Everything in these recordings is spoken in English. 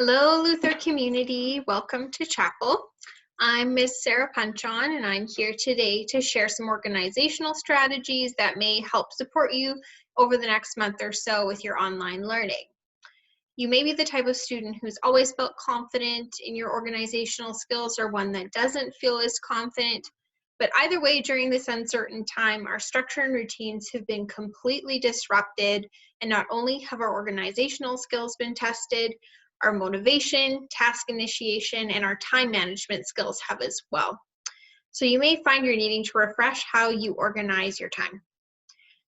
Hello, Luther community. Welcome to chapel. I'm Ms. Sarah Punshon, and I'm here today to share some organizational strategies that may help support you over the next month or so with your online learning. You may be the type of student who's always felt confident in your organizational skills or one that doesn't feel as confident. But either way, during this uncertain time, our structure and routines have been completely disrupted, and not only have our organizational skills been tested, our motivation, task initiation, and our time management skills have as well. So you may find you're needing to refresh how you organize your time.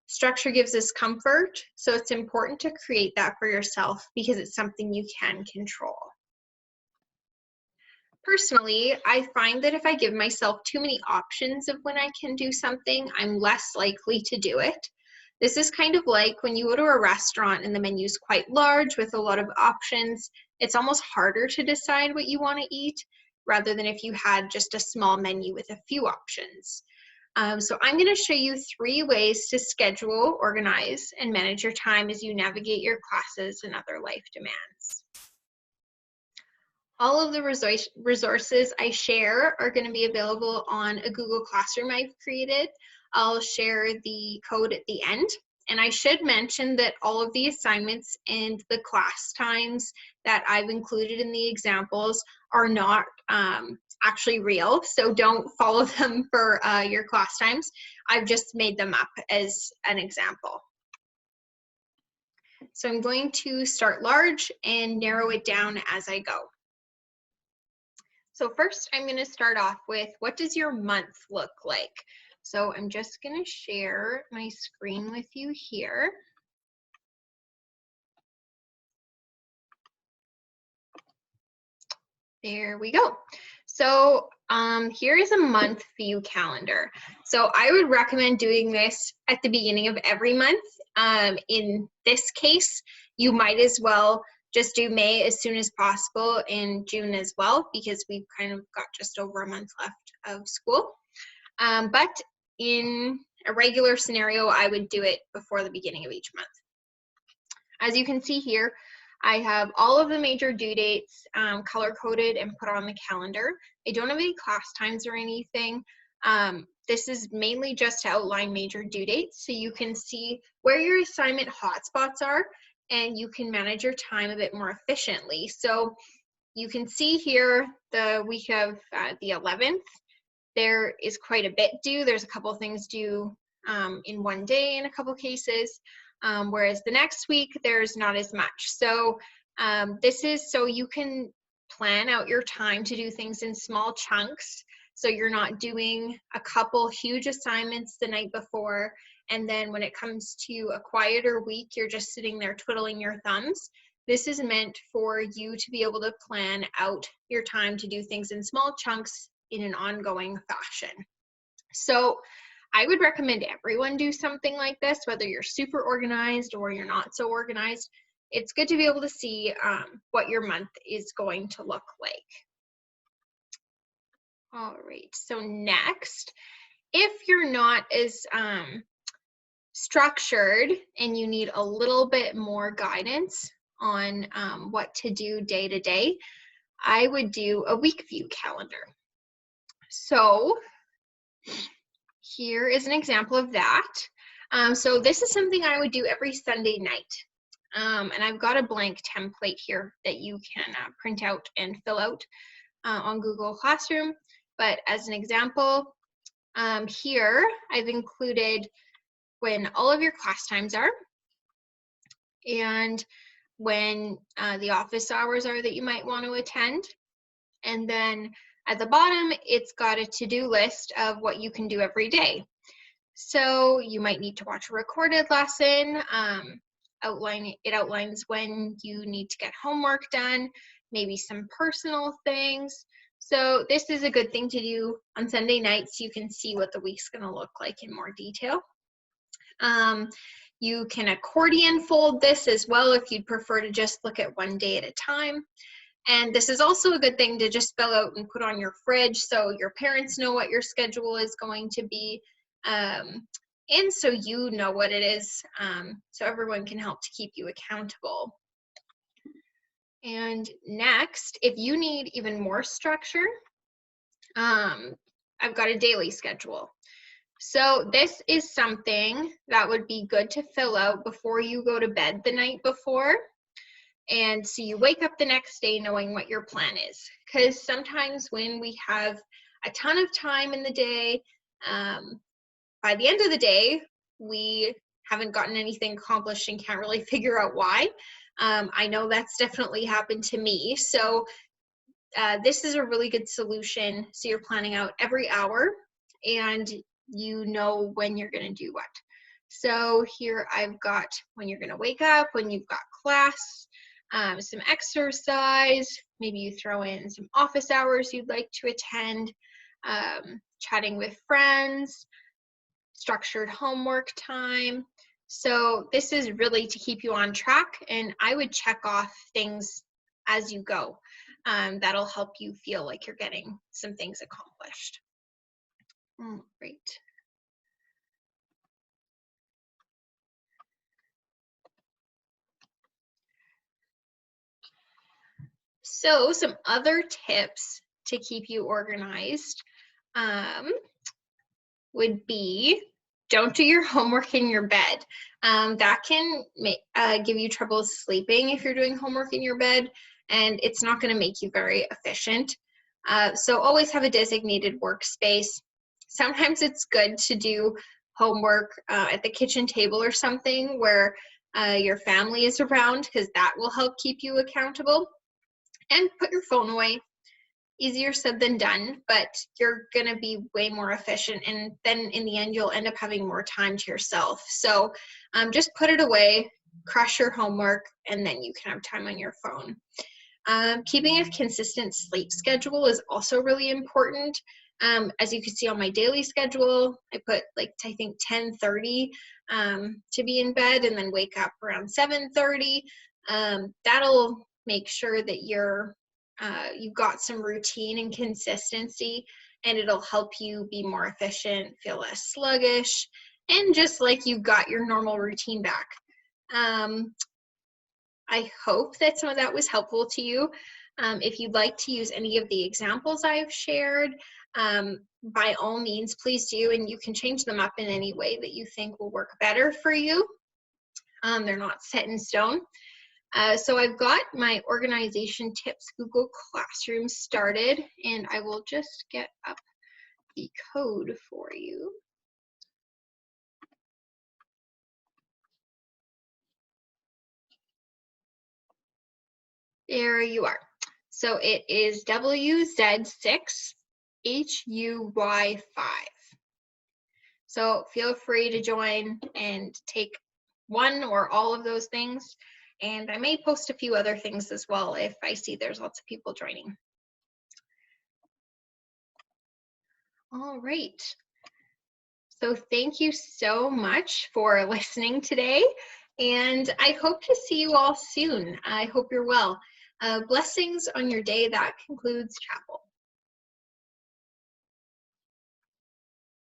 Structure gives us comfort, so it's important to create that for yourself because it's something you can control. Personally, I find that if I give myself too many options of when I can do something, I'm less likely to do it. This is kind of like when you go to a restaurant and the menu is quite large with a lot of options. It's almost harder to decide what you want to eat rather than if you had just a small menu with a few options. So I'm going to show you 3 ways to schedule, organize, and manage your time as you navigate your classes and other life demands. All of the resources I share are going to be available on a Google Classroom I've created. I'll share the code at the end. And I should mention that all of the assignments and the class times that I've included in the examples are not actually real, so don't follow them for your class times. I've just made them up as an example. So I'm going to start large and narrow it down as I go. So first, I'm going to start off with, what does your month look like? So I'm just going to share my screen with you here. There we go. So here is a month view calendar. So I would recommend doing this at the beginning of every month. In this case, you might as well just do May as soon as possible and June as well, because we've kind of got just over a month left of school. But in a regular scenario, I would do it before the beginning of each month. As you can see here, I have all of the major due dates color-coded and put on the calendar. I don't have any class times or anything. This is mainly just to outline major due dates so you can see where your assignment hotspots are and you can manage your time a bit more efficiently. So you can see here the week of the 11th, there is quite a bit due. There's a couple of things due in one day in a couple cases. Whereas the next week, there's not as much. So this is so you can plan out your time to do things in small chunks. So you're not doing a couple huge assignments the night before. And then when it comes to a quieter week, you're just sitting there twiddling your thumbs. This is meant for you to be able to plan out your time to do things in small chunks in an ongoing fashion. So I would recommend everyone do something like this, whether you're super organized or you're not so organized. It's good to be able to see what your month is going to look like. All right, so next, if you're not as structured and you need a little bit more guidance on what to do day to day, I would do a week view calendar. So here is an example of that. So this is something I would do every Sunday night. And I've got a blank template here that you can print out and fill out on Google Classroom. But as an example, here I've included when all of your class times are and when the office hours are that you might want to attend. And then at the bottom, it's got a to-do list of what you can do every day. So you might need to watch a recorded lesson. It outlines when you need to get homework done, maybe some personal things. So this is a good thing to do on Sunday nights. You can see what the week's going to look like in more detail. You can accordion fold this as well if you'd prefer to just look at one day at a time. And this is also a good thing to just fill out and put on your fridge so your parents know what your schedule is going to be. And so you know what it is, so everyone can help to keep you accountable. And next, if you need even more structure, I've got a daily schedule. So this is something that would be good to fill out before you go to bed the night before. And so you wake up the next day knowing what your plan is. Because sometimes when we have a ton of time in the day, by the end of the day, we haven't gotten anything accomplished and can't really figure out why. I know that's definitely happened to me. So this is a really good solution. So you're planning out every hour and you know when you're going to do what. So here I've got when you're going to wake up, when you've got class, some exercise, maybe you throw in some office hours you'd like to attend, chatting with friends, structured homework time. So this is really to keep you on track, and I would check off things as you go. That'll help you feel like you're getting some things accomplished. Great. So some other tips to keep you organized would be don't do your homework in your bed. That can give you trouble sleeping if you're doing homework in your bed, and it's not going to make you very efficient. So always have a designated workspace. Sometimes it's good to do homework at the kitchen table or something where your family is around, because that will help keep you accountable. And put your phone away. Easier said than done, but you're going to be way more efficient, and then in the end you'll end up having more time to yourself. So just put it away, crush your homework, and then you can have time on your phone. Keeping a consistent sleep schedule is also really important. As you can see on my daily schedule, I put like I think 10:30 to be in bed, and then wake up around 7:30. That'll make sure that you've got some routine and consistency, and it'll help you be more efficient, feel less sluggish, and just like you've got your normal routine back. I hope that some of that was helpful to you. If you'd like to use any of the examples I've shared, by all means, please do, and you can change them up in any way that you think will work better for you. They're not set in stone. So I've got my organization tips Google Classroom started, and I will just get up the code for you. There you are. So it is WZ6HUY5. So feel free to join and take one or all of those things. And I may post a few other things as well if I see there's lots of people joining. All right. So thank you so much for listening today, and I hope to see you all soon. I hope you're well. Blessings on your day. That concludes chapel.